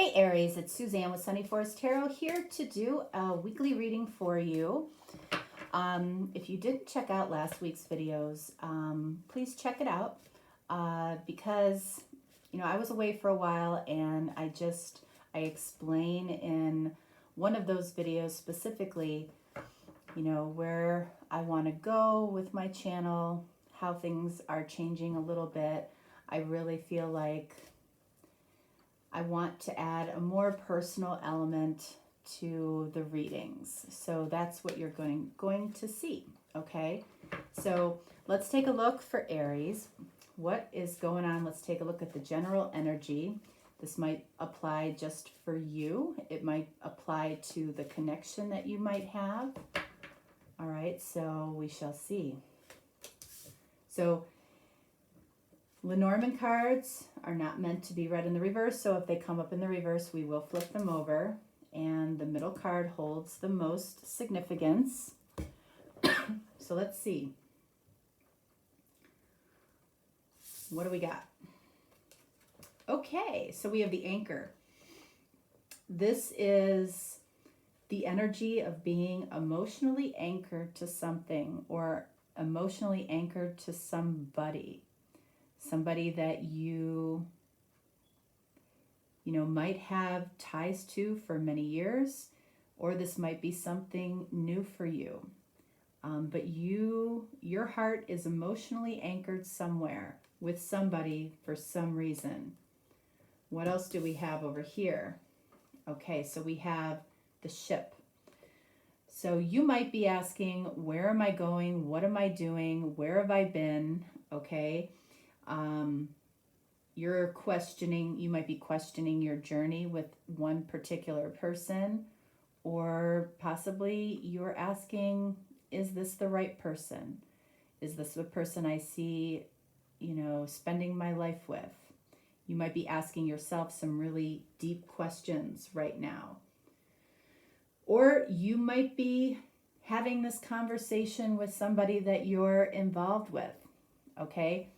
Hey Aries, it's Suzanne with Sunny Forest Tarot here to do a weekly reading for you. If you didn't check out last week's videos, please check it out because, I was away for a while and I explain in one of those videos specifically, where I want to go with my channel, how things are changing a little bit. I really feel like I want to add a more personal element to the readings. So that's what you're going to see, okay? So let's take a look for Aries. What is going on? Let's take a look at the general energy. This might apply just for you. It might apply to the connection that you might have. All right, so we shall see. So Lenormand cards are not meant to be read in the reverse, so if they come up in the reverse, we will flip them over. And the middle card holds the most significance. So let's see. What do we got? Okay, so we have the anchor. This is the energy of being emotionally anchored to something or emotionally anchored to somebody. Somebody that you might have ties to for many years, or this might be something new for you. But your heart is emotionally anchored somewhere with somebody for some reason. What else do we have over here? Okay, so we have the ship. So you might be asking, where am I going? What am I doing? Where have I been? Okay. You might be questioning your journey with one particular person, or possibly you're asking, is this the right person? Is this the person I see, spending my life with? You might be asking yourself some really deep questions right now. Or you might be having this conversation with somebody that you're involved with, okay?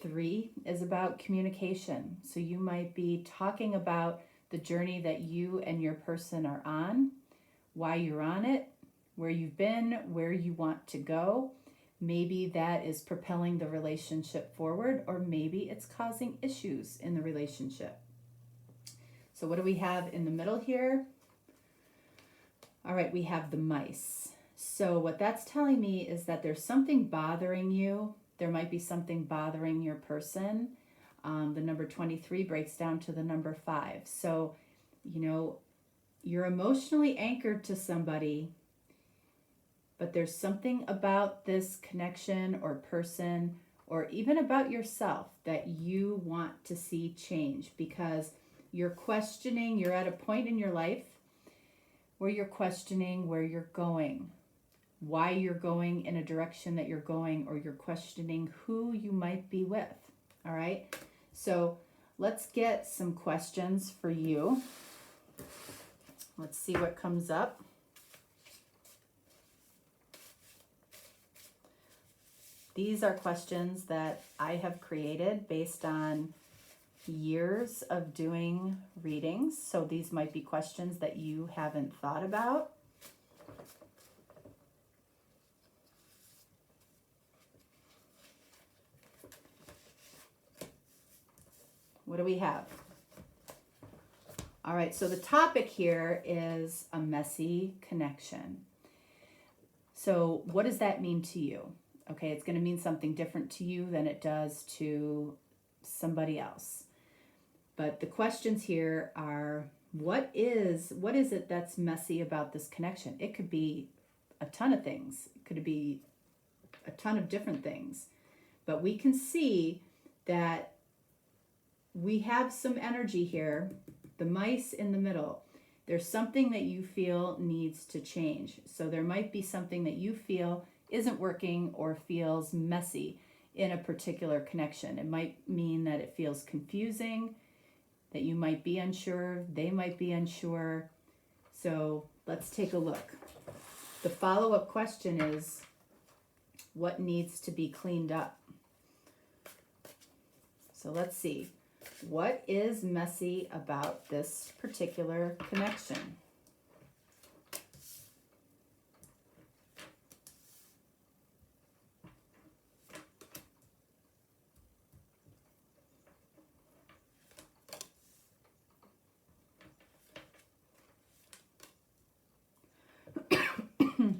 3 is about communication. So you might be talking about the journey that you and your person are on, why you're on it, where you've been, where you want to go. Maybe that is propelling the relationship forward, or maybe it's causing issues in the relationship. So what do we have in the middle here? All right, we have the mice. So what that's telling me is that there's something bothering you. There might be something bothering your person. The number 23 breaks down to the number 5. So, you're emotionally anchored to somebody, but there's something about this connection or person, or even about yourself, that you want to see change, because you're at a point in your life where you're questioning where you're going, why you're going in a direction that you're going, or you're questioning who you might be with. All right, so let's get some questions for you. Let's see what comes up. These are questions that I have created based on years of doing readings. So these might be questions that you haven't thought about. What do we have? All right, so the topic here is a messy connection. So what does that mean to you? Okay, it's going to mean something different to you than it does to somebody else. But the questions here are, what is it that's messy about this connection? It could be a ton of things. It could be a ton of different things. But we can see that we have some energy here, the mice in the middle. There's something that you feel needs to change. So there might be something that you feel isn't working or feels messy in a particular connection. It might mean that it feels confusing, that you might be unsure, they might be unsure. So let's take a look. The follow-up question is, what needs to be cleaned up? So let's see. What is messy about this particular connection?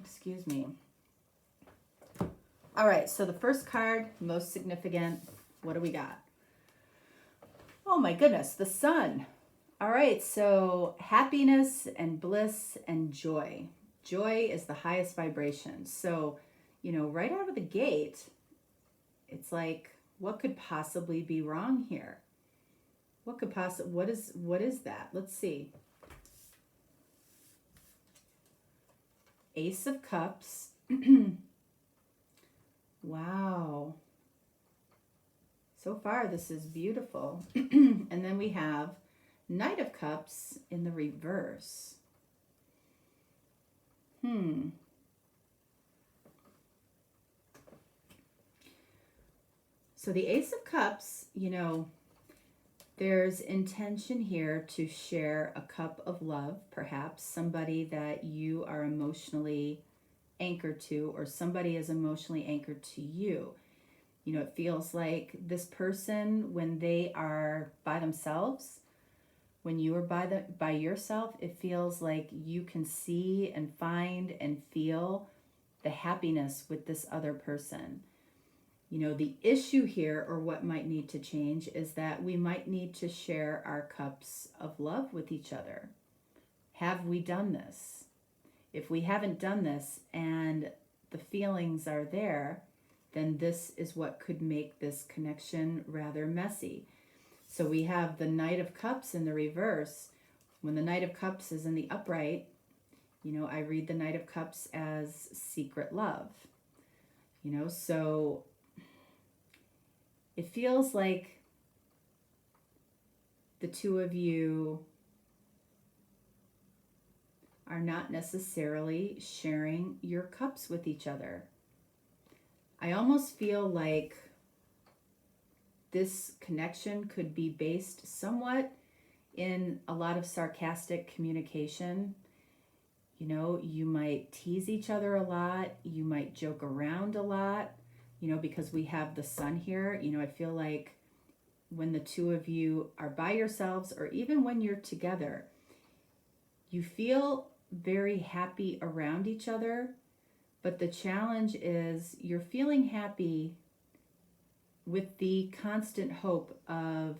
Excuse me. All right, so the first card, most significant. What do we got? Oh my goodness, the sun. All right, so happiness and bliss and joy. Joy is the highest vibration. So, you know, right out of the gate, it's like, what could possibly be wrong here? What is that? Let's see. Ace of Cups. Wow. So far, this is beautiful. And then we have Knight of Cups in the reverse. So the Ace of Cups, you know, there's intention here to share a cup of love, perhaps somebody that you are emotionally anchored to, or somebody is emotionally anchored to you. You know, it feels like this person, when they are by themselves, when you are by yourself, it feels like you can see and find and feel the happiness with this other person. You know, the issue here, or what might need to change, is that we might need to share our cups of love with each other. Have we done this? If we haven't done this and the feelings are there, then this is what could make this connection rather messy. So we have the Knight of Cups in the reverse. When the Knight of Cups is in the upright, you know, I read the Knight of Cups as secret love. You know, so it feels like the two of you are not necessarily sharing your cups with each other. I almost feel like this connection could be based somewhat in a lot of sarcastic communication. You know, you might tease each other a lot. You might joke around a lot, you know, because we have the sun here. You know, I feel like when the two of you are by yourselves, or even when you're together, you feel very happy around each other. But the challenge is you're feeling happy with the constant hope of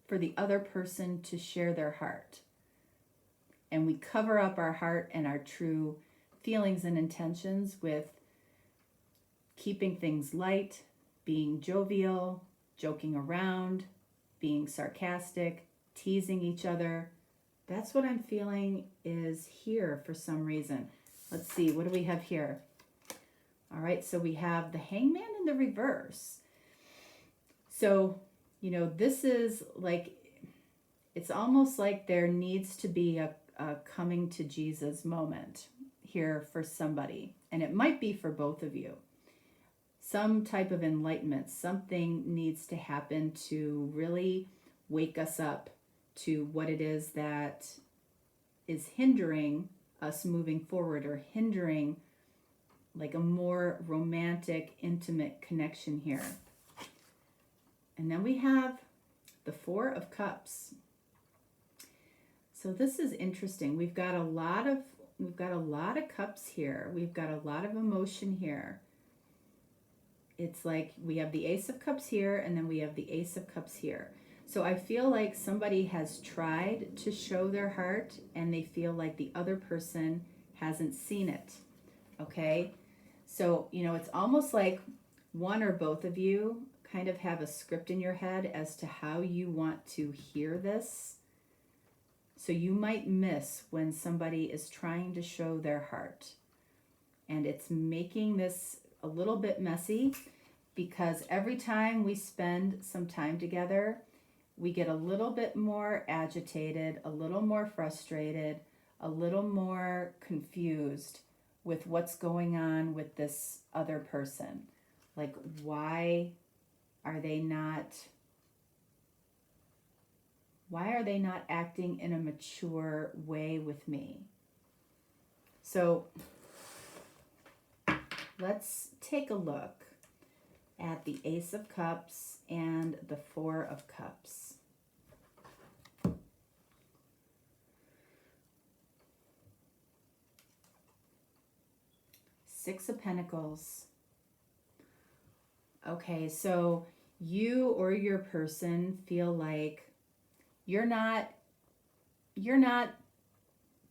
for the other person to share their heart. And we cover up our heart and our true feelings and intentions with keeping things light, being jovial, joking around, being sarcastic, teasing each other. That's what I'm feeling is here for some reason. Let's see, what do we have here? All right, so we have the Hangman in the reverse. So, you know, this is like, it's almost like there needs to be a coming to Jesus moment here for somebody. And it might be for both of you. Some type of enlightenment, something needs to happen to really wake us up to what it is that is hindering us moving forward, or hindering like a more romantic, intimate connection here. And then we have the Four of Cups. So this is interesting. We've got a lot of cups here. We've got a lot of emotion here. It's like we have the Ace of Cups here, and then we have the Ace of Cups here. So I feel like somebody has tried to show their heart and they feel like the other person hasn't seen it. Okay? So, you know, it's almost like one or both of you kind of have a script in your head as to how you want to hear this. So you might miss when somebody is trying to show their heart. And it's making this a little bit messy, because every time we spend some time together, we get a little bit more agitated, a little more frustrated, a little more confused with what's going on with this other person. Like, why are they not acting in a mature way with me? So let's take a look at the Ace of Cups and the Four of Cups. Six of Pentacles. Okay, so you or your person feel like you're not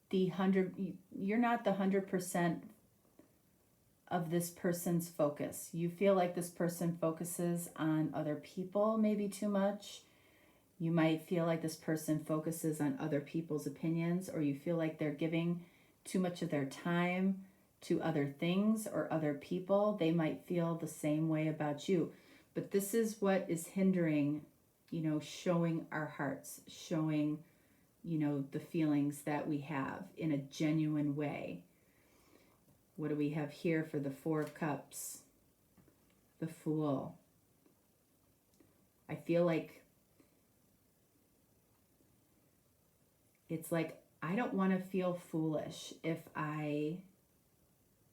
the 100% of this person's focus. You feel like this person focuses on other people maybe too much. You might feel like this person focuses on other people's opinions, or you feel like they're giving too much of their time to other things or other people. They might feel the same way about you. But this is what is hindering, showing our hearts, showing, the feelings that we have in a genuine way. What do we have here for the Four of Cups? The Fool. I feel like it's like, I don't want to feel foolish if I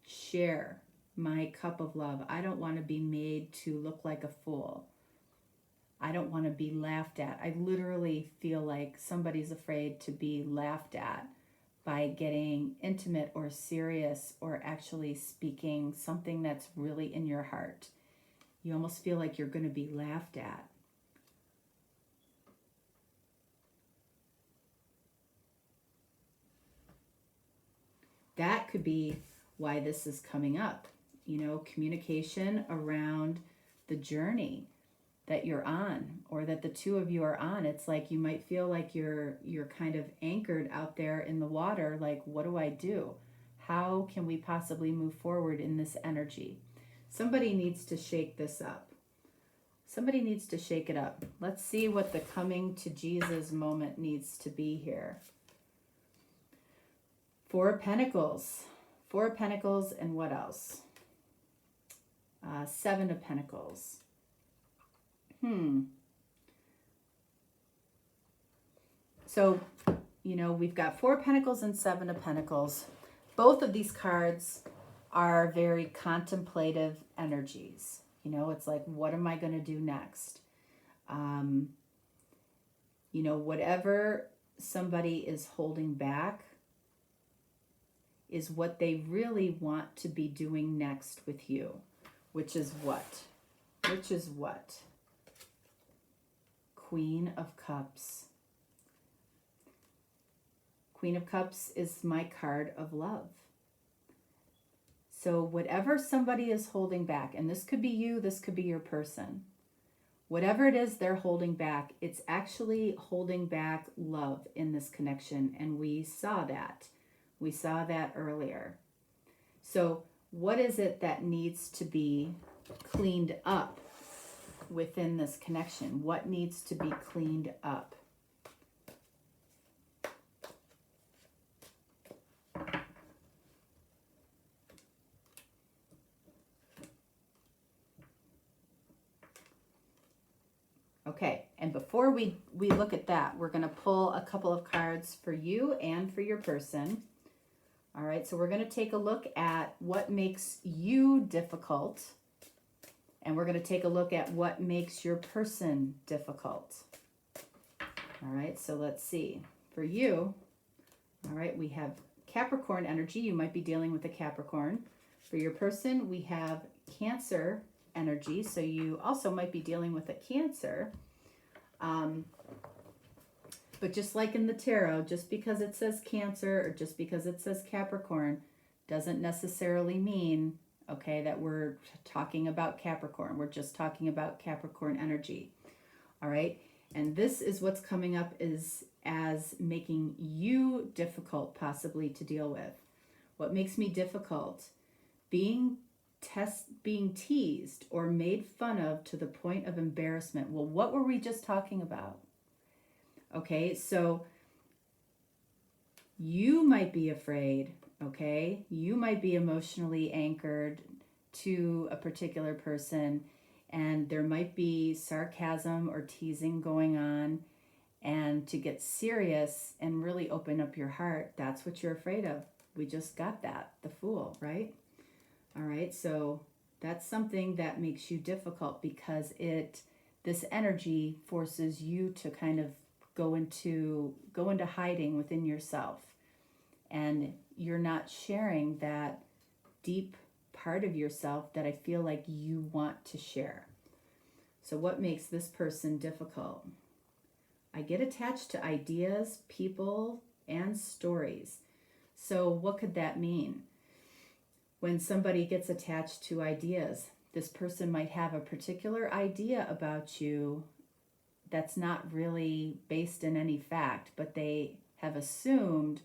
share my cup of love. I don't want to be made to look like a fool. I don't want to be laughed at. I literally feel like somebody's afraid to be laughed at by getting intimate or serious or actually speaking something that's really in your heart. You almost feel like you're going to be laughed at. That could be why this is coming up. Communication around the journey that you're on, or that the two of you are on. It's like you might feel like you're kind of anchored out there in the water. Like, what do I do? How can we possibly move forward in this energy? Somebody needs to shake this up. Somebody needs to shake it up. Let's see what the coming to Jesus moment needs to be here. Four of Pentacles. Four of Pentacles, and what else? Seven of Pentacles. So, we've got Four of Pentacles and Seven of Pentacles. Both of these cards are very contemplative energies. It's like, what am I going to do next? Whatever somebody is holding back is what they really want to be doing next with you, which is what? Queen of Cups. Queen of Cups is my card of love. So whatever somebody is holding back, and this could be you, this could be your person, whatever it is they're holding back, it's actually holding back love in this connection. And we saw that. We saw that earlier. So what is it that needs to be cleaned up within this connection? What needs to be cleaned up? Okay, and before we look at that, we're going to pull a couple of cards for you and for your person. All right, so we're going to take a look at what makes you difficult, and we're going to take a look at what makes your person difficult. All right, so let's see. For you, all right, we have Capricorn energy. You might be dealing with a Capricorn. For your person, we have Cancer energy, so you also might be dealing with a Cancer. But just like in the tarot, just because it says Cancer or just because it says Capricorn doesn't necessarily mean, okay, that we're talking about Capricorn. We're just talking about Capricorn energy. All right. And this is what's coming up is as making you difficult possibly to deal with. What makes me difficult? Being teased or made fun of to the point of embarrassment. Well, what were we just talking about? Okay, so you might be afraid, okay? You might be emotionally anchored to a particular person, and there might be sarcasm or teasing going on. And to get serious and really open up your heart, that's what you're afraid of. We just got that, the Fool, right? All right, so that's something that makes you difficult because this energy forces you to kind of go into hiding within yourself. And you're not sharing that deep part of yourself that I feel like you want to share. So what makes this person difficult? I get attached to ideas, people, and stories. So what could that mean? When somebody gets attached to ideas, this person might have a particular idea about you that's not really based in any fact, but they have assumed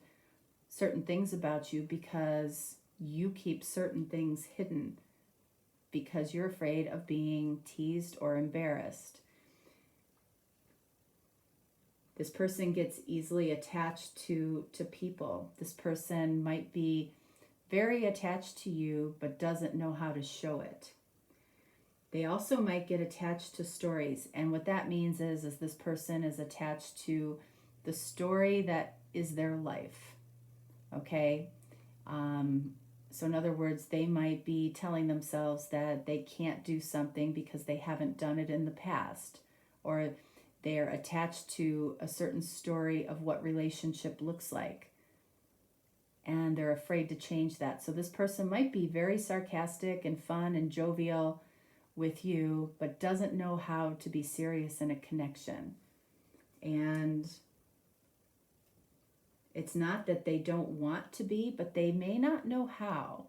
certain things about you because you keep certain things hidden because you're afraid of being teased or embarrassed. This person gets easily attached to people. This person might be very attached to you but doesn't know how to show it. They also might get attached to stories, and what that means is this person is attached to the story that is their life. Okay? So in other words, they might be telling themselves that they can't do something because they haven't done it in the past, or they're attached to a certain story of what relationship looks like, and they're afraid to change that. So this person might be very sarcastic and fun and jovial with you, but doesn't know how to be serious in a connection. And it's not that they don't want to be, but they may not know how.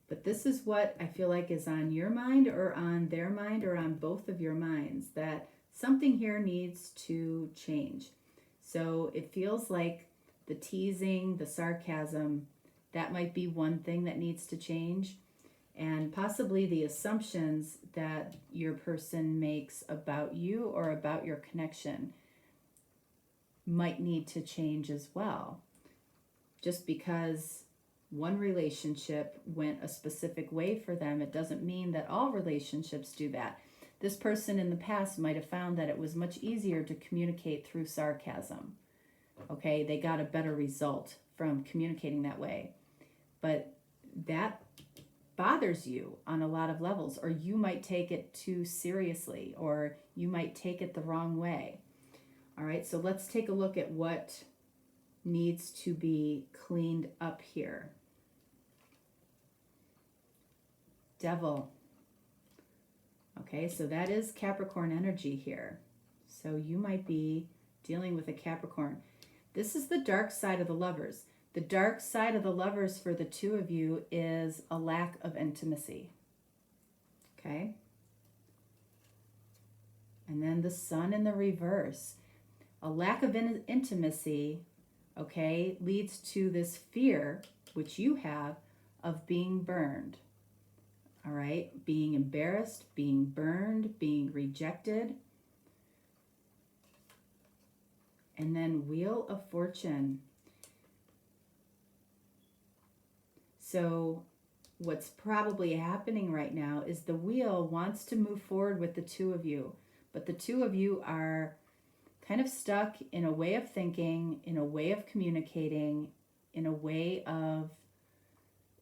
But this is what I feel like is on your mind or on their mind or on both of your minds, that something here needs to change. So it feels like the teasing, the sarcasm, that might be one thing that needs to change. And possibly the assumptions that your person makes about you or about your connection might need to change as well. Just because one relationship went a specific way for them, it doesn't mean that all relationships do that. This person in the past might have found that it was much easier to communicate through sarcasm. Okay, they got a better result from communicating that way. But that bothers you on a lot of levels, or you might take it too seriously, or you might take it the wrong way. All right, so let's take a look at what needs to be cleaned up here. Devil. Okay, so that is Capricorn energy here. So you might be dealing with a Capricorn. This is the dark side of the Lovers. The dark side of the Lovers for the two of you is a lack of intimacy. Okay? And then the Sun in the reverse. A lack of intimacy, okay, leads to this fear, which you have, of being burned. All right? Being embarrassed, being burned, being rejected. And then Wheel of Fortune. So what's probably happening right now is the wheel wants to move forward with the two of you, but the two of you are kind of stuck in a way of thinking, in a way of communicating, in a way of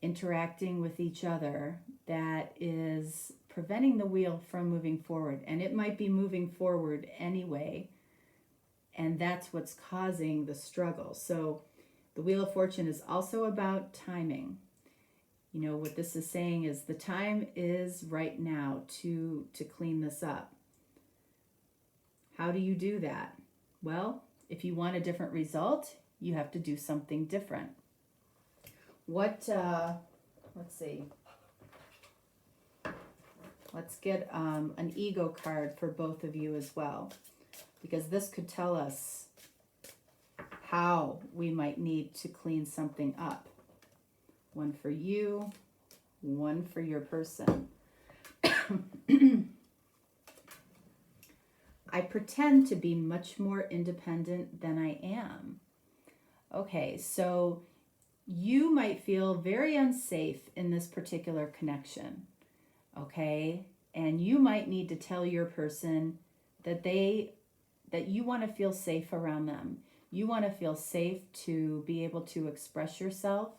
interacting with each other that is preventing the wheel from moving forward. And it might be moving forward anyway, and that's what's causing the struggle. So the Wheel of Fortune is also about timing. You know, what this is saying is the time is right now to clean this up. How do you do that? Well, if you want a different result, you have to do something different. Let's see. Let's get an ego card for both of you as well, because this could tell us how we might need to clean something up. One for you, one for your person. I pretend to be much more independent than I am. Okay, so you might feel very unsafe in this particular connection, okay? And you might need to tell your person that you want to feel safe around them. You want to feel safe to be able to express yourself,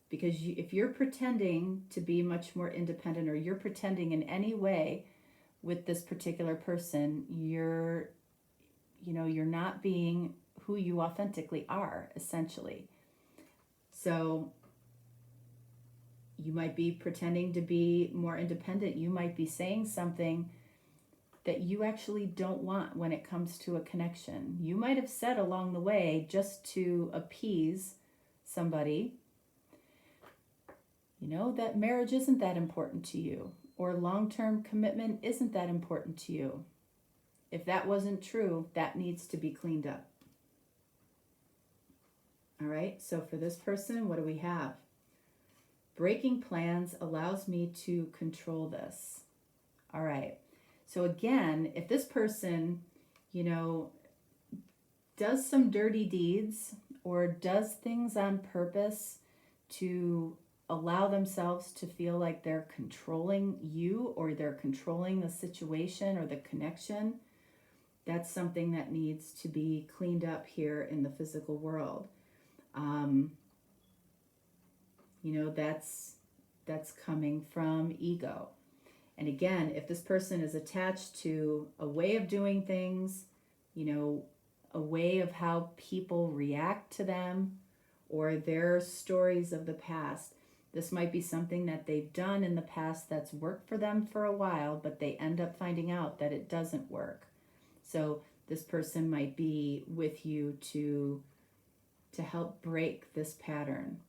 because if you're pretending to be much more independent, or you're pretending in any way with this particular person, you're not being who you authentically are, essentially. So you might be pretending to be more independent. You might be saying something that you actually don't want when it comes to a connection. You might have said along the way, just to appease somebody, that marriage isn't that important to you, or long-term commitment isn't that important to you. If that wasn't true, that needs to be cleaned up. All right, so for this person, what do we have? Breaking plans allows me to control this. All right, so again, if this person, does some dirty deeds or does things on purpose to allow themselves to feel like they're controlling you, or they're controlling the situation or the connection, that's something that needs to be cleaned up here in the physical world. That's coming from ego. And again, if this person is attached to a way of doing things, a way of how people react to them, or their stories of the past, this might be something that they've done in the past that's worked for them for a while, but they end up finding out that it doesn't work. So this person might be with you to help break this pattern.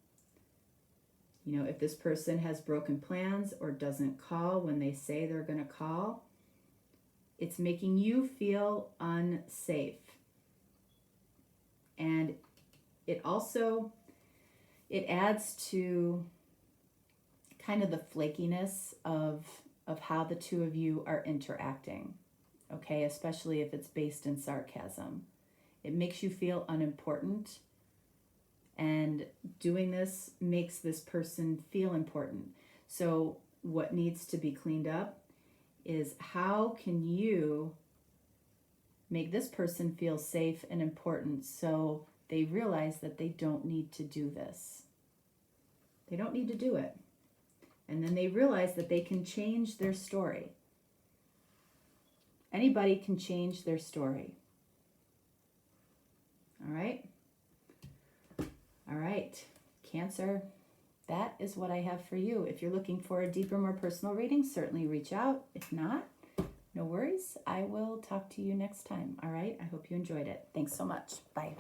If this person has broken plans or doesn't call when they say they're going to call, it's making you feel unsafe. And it adds to kind of the flakiness of how the two of you are interacting, okay? Especially if it's based in sarcasm. It makes you feel unimportant, and doing this makes this person feel important. So what needs to be cleaned up is, how can you make this person feel safe and important so they realize that they don't need to do this. They don't need to do it. And then they realize that they can change their story. Anybody can change their story. All right? All right, Cancer, that is what I have for you. If you're looking for a deeper, more personal reading, certainly reach out. If not, no worries. I will talk to you next time. All right? I hope you enjoyed it. Thanks so much. Bye.